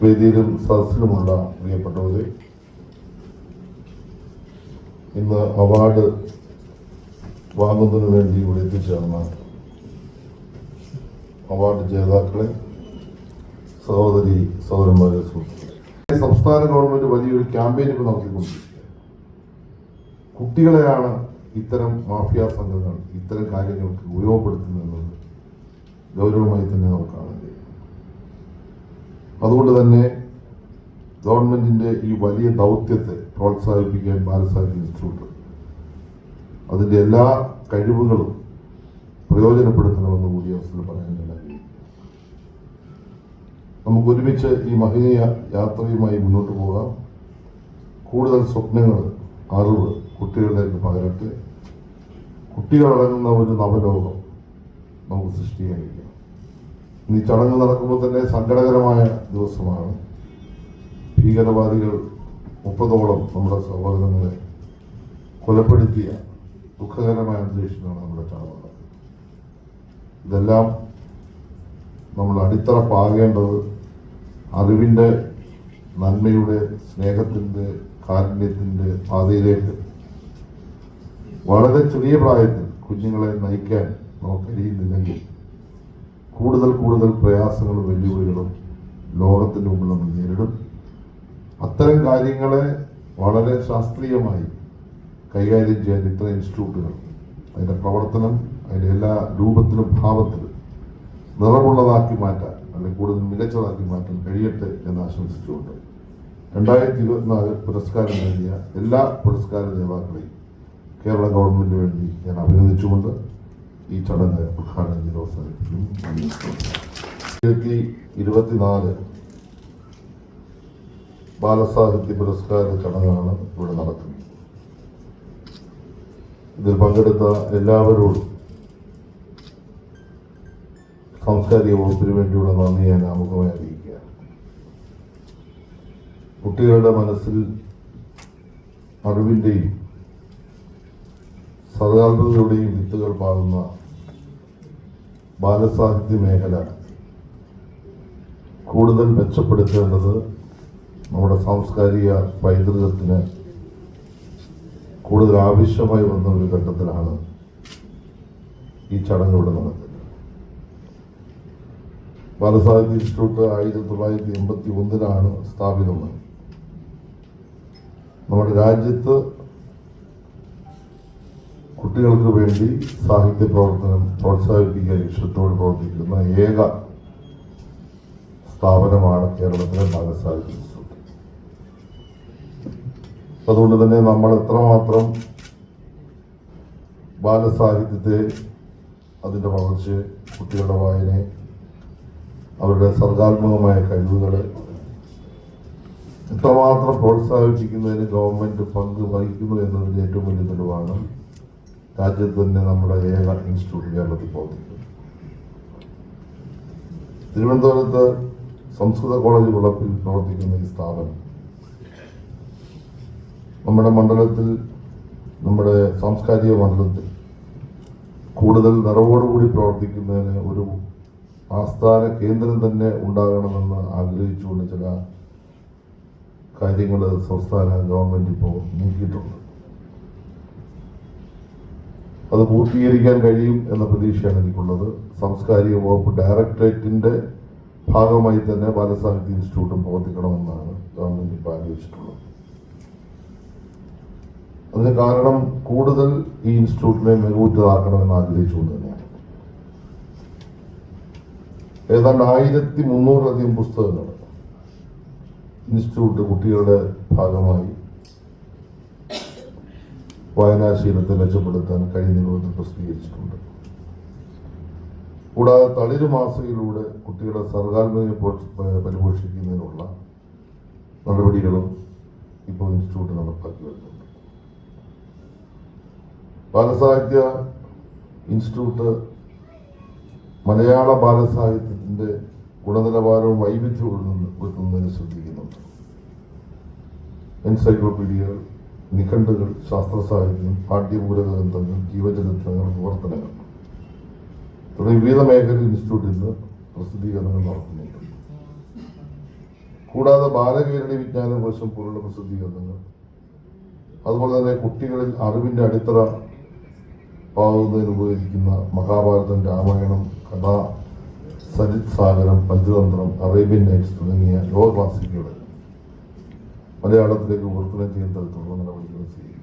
വേദിയിലും സദസ്സിലുമുള്ള പ്രിയപ്പെട്ടവരെ, ഇന്ന് അവാർഡ് വാങ്ങുന്നതിന് വേണ്ടി ഇവിടെ എത്തിച്ചേർന്ന അവാർഡ് ജേതാക്കളെ, സഹോദരി സഹോദരന്മാരെ, സുഹൃത്തുക്കളെ, സംസ്ഥാന ഗവൺമെന്റ് വലിയൊരു ക്യാമ്പയിൻ ഇപ്പോൾ നടത്തിക്കൊണ്ടിരിക്കുക. കുട്ടികളെയാണ് ഇത്തരം മാഫിയ സംഘങ്ങൾ ഇത്തരം കാര്യങ്ങൾക്ക് ഉപയോഗപ്പെടുത്തുന്നത് ഗൗരവമായി തന്നെ നമുക്ക് കാണാൻ കഴിയും. അതുകൊണ്ട് തന്നെ ഗവൺമെന്റിന്റെ ഈ വലിയ ദൗത്യത്തെ പ്രോത്സാഹിപ്പിക്കാൻ ബാലസാഹിത്യ ഇൻസ്റ്റിറ്റ്യൂട്ട് അതിന്റെ എല്ലാ കഴിവുകളും പ്രയോജനപ്പെടുത്തണമെന്ന് കൂടി അവസരം പറയാൻ കഴിയും. നമുക്ക് ഒരുമിച്ച് ഈ മഹനീയ യാത്രയുമായി മുന്നോട്ട് പോകാം. കൂടുതൽ സ്വപ്നങ്ങൾ, അറിവ് കുട്ടികളിലേക്ക് പകരട്ടെ. കുട്ടികളടങ്ങുന്ന ഒരു നവലോകം നമുക്ക് സൃഷ്ടിക്കാൻ കഴിയും. ഈ ചടങ്ങ് നടക്കുമ്പോൾ തന്നെ സങ്കടകരമായ ദിവസമാണ്. ഭീകരവാദികൾ 30ഓളം നമ്മുടെ സഹോദരങ്ങളെ കൊലപ്പെടുത്തിയ ദുഃഖകരമായ അന്തരീക്ഷമാണ് നമ്മുടെ ചടങ്ങ്. ഇതെല്ലാം നമ്മൾ അടിത്തറ പാകേണ്ടത് അറിവിൻ്റെ, നന്മയുടെ, സ്നേഹത്തിൻ്റെ, കാരുണ്യത്തിൻ്റെ പാതയിലേക്ക് വളരെ ചെറിയ പ്രായത്തിൽ കുഞ്ഞുങ്ങളെ നയിക്കാൻ നമുക്ക് കഴിയുന്നില്ലെങ്കിൽ കൂടുതൽ പ്രയാസങ്ങളും വെല്ലുവിളികളും ലോകത്തിന് മുമ്പിൽ നമ്മൾ നേരിടും. അത്തരം കാര്യങ്ങളെ വളരെ ശാസ്ത്രീയമായി കൈകാര്യം ചെയ്യാൻ ഇത്ര ഇൻസ്റ്റിറ്റ്യൂട്ടുകൾ, അതിൻ്റെ പ്രവർത്തനം, അതിൻ്റെ എല്ലാ രൂപത്തിലും ഭാവത്തിലും നിറമുള്ളതാക്കി മാറ്റാൻ, അല്ലെങ്കിൽ കൂടുതൽ മികച്ചതാക്കി മാറ്റാൻ കഴിയട്ടെ എന്ന് ആശംസിച്ചുകൊണ്ട് 2024 പുരസ്കാരം നേടിയ എല്ലാ പുരസ്കാര ജേതാക്കളെയും കേരള ഗവൺമെന്റിന് വേണ്ടി ഞാൻ അഭിനന്ദിച്ചുകൊണ്ട് ഈ ചടങ്ങ് ഉദ്ഘാടനം ചെയ്ത് അവസാനിപ്പിക്കും. 2024 ബാലസാഹിത്യ പുരസ്കാര ചടങ്ങാണ് ഇവിടെ നടക്കുന്നത്. ഇതിൽ പങ്കെടുത്ത എല്ലാവരോടും സാംസ്കാരിക വകുപ്പിന് വേണ്ടിയുള്ള നന്ദി ഞാൻ ആമുഖമായി അറിയിക്കുക. കുട്ടികളുടെ മനസ്സിൽ അറിവിൻ്റെയും സർഗാത്മകതയുടെയും വിത്തുകൾ പാകുന്ന ബാലസാഹിത്യ മേഖല കൂടുതൽ മെച്ചപ്പെടുത്തേണ്ടത് നമ്മുടെ സാംസ്കാരിക പൈതൃകത്തിന് കൂടുതൽ ആവശ്യമായി വന്ന ഒരു ഘട്ടത്തിലാണ് ഈ ചടങ്ങ് ഇവിടെ നടക്കുന്നത്. ബാലസാഹിത്യ ഇൻസ്റ്റിറ്റ്യൂട്ട് 1981 സ്ഥാപിതമായി. നമ്മുടെ രാജ്യത്ത് കുട്ടികൾക്ക് വേണ്ടി സാഹിത്യ പ്രവർത്തനം പ്രോത്സാഹിപ്പിക്കാൻ ലക്ഷ്യത്തോട് പ്രവർത്തിക്കുന്ന ഏക സ്ഥാപനമാണ് കേരളത്തിലെ ബാലസാഹിത്യ ഇൻസ്റ്റിറ്റ്യൂട്ട്. അതുകൊണ്ട് തന്നെ നമ്മൾ എത്രമാത്രം ബാലസാഹിത്യത്തെ, അതിൻ്റെ വളർച്ചയെ, കുട്ടികളുടെ വായനയെ, അവരുടെ സർഗാത്മകമായ കഴിവുകളെ എത്രമാത്രം പ്രോത്സാഹിപ്പിക്കുന്നതിന് ഗവൺമെന്റ് പങ്ക് വഹിക്കുന്നു എന്നതിൻ്റെ ഏറ്റവും വലിയ തെളിവാണ് രാജ്യത്ത് തന്നെ നമ്മുടെ ഏക ഇൻസ്റ്റിറ്റ്യൂട്ട് കേരളത്തിൽ പ്രവർത്തിക്കുന്നത്. തിരുവനന്തപുരത്ത് സംസ്കൃത കോളേജ് വളപ്പിൽ പ്രവർത്തിക്കുന്ന ഈ സ്ഥാപനം നമ്മുടെ മണ്ഡലത്തിൽ, നമ്മുടെ സാംസ്കാരിക മണ്ഡലത്തിൽ കൂടുതൽ നിറവോടുകൂടി പ്രവർത്തിക്കുന്നതിന് ഒരു ആസ്ഥാന കേന്ദ്രം തന്നെ ഉണ്ടാകണമെന്ന് ആഗ്രഹിച്ചുകൊണ്ട് ചില കാര്യങ്ങൾ സംസ്ഥാന ഗവൺമെന്റ് ഇപ്പോൾ നീക്കിയിട്ടുണ്ട്. അത് പൂർത്തീകരിക്കാൻ കഴിയും എന്ന പ്രതീക്ഷയാണ് എനിക്കുള്ളത്. സാംസ്കാരിക വകുപ്പ് ഡയറക്ടറേറ്റിന്റെ ഭാഗമായി തന്നെ ബാലസാഹിത്യ ഇൻസ്റ്റിറ്റ്യൂട്ടും പ്രവർത്തിക്കണമെന്നാണ് ഗവൺമെന്റ് ഇപ്പോൾ ആലോചിച്ചിട്ടുള്ളത്. അതിന് കാരണം കൂടുതൽ ഈ ഇൻസ്റ്റിറ്റ്യൂട്ടിനെ മികവുറ്റതാക്കണമെന്ന് ആഗ്രഹിച്ചുകൊണ്ട് തന്നെയാണ്. ഏതാണ്ട് 1300-ലധികം പുസ്തകങ്ങൾ ഇൻസ്റ്റിറ്റ്യൂട്ട് കുട്ടികളുടെ ഭാഗമായി വായനാശീലത്തെ മെച്ചപ്പെടുത്താൻ കഴിഞ്ഞ ദിവസം പ്രസിദ്ധീകരിച്ചിട്ടുണ്ട്. കൂടാതെ തളിര് മാസികയിലൂടെ കുട്ടികളുടെ സർഗാത്മകതയെ പരിപോഷിക്കുന്നതിനുള്ള നടപടികളും ഇപ്പോൾ ഇൻസ്റ്റിറ്റ്യൂട്ട് നടപ്പാക്കി വരുന്നുണ്ട്. ബാലസാഹിത്യ ഇൻസ്റ്റിറ്റ്യൂട്ട് മലയാള ബാലസാഹിത്യത്തിന്റെ ഗുണനിലവാരവും വൈവിധ്യവും വരുത്തുന്നതിന് ശ്രദ്ധിക്കുന്നുണ്ട്. എൻസൈക്ലോപീഡിയകൾ, നിഘണ്ടുകൾ, ശാസ്ത്ര സാഹിത്യം, പാഠ്യപൂരക ഗ്രന്ഥങ്ങൾ, ജീവചരിത്രങ്ങൾ, വിവർത്തനങ്ങൾ തുടങ്ങി വിവിധ മേഖലയിൽ ഇൻസ്റ്റിറ്റ്യൂട്ടിൽ നിന്ന് പ്രസിദ്ധീകരണങ്ങൾ നടത്തുന്നുണ്ട്. കൂടാതെ ബാലകേരളി വിജ്ഞാനകോശം പോലുള്ള പ്രസിദ്ധീകരണങ്ങൾ, അതുപോലെ തന്നെ കുട്ടികളിൽ അറിവിന്റെ അടിത്തറ പാകുന്നതിന് ഉപയോഗിക്കുന്ന മഹാഭാരതം, രാമായണം, കഥാ, സരിത് സാഗരം, പഞ്ചതന്ത്രം, അറേബ്യൻ നൈറ്റ്സ് തുടങ്ങിയ ലോക ക്ലാസിക്കുകൾ മലയാളത്തിലേക്ക് വിവർത്തനം ചെയ്യുന്ന തരത്തിലുള്ള നടപടികൾ ചെയ്യും.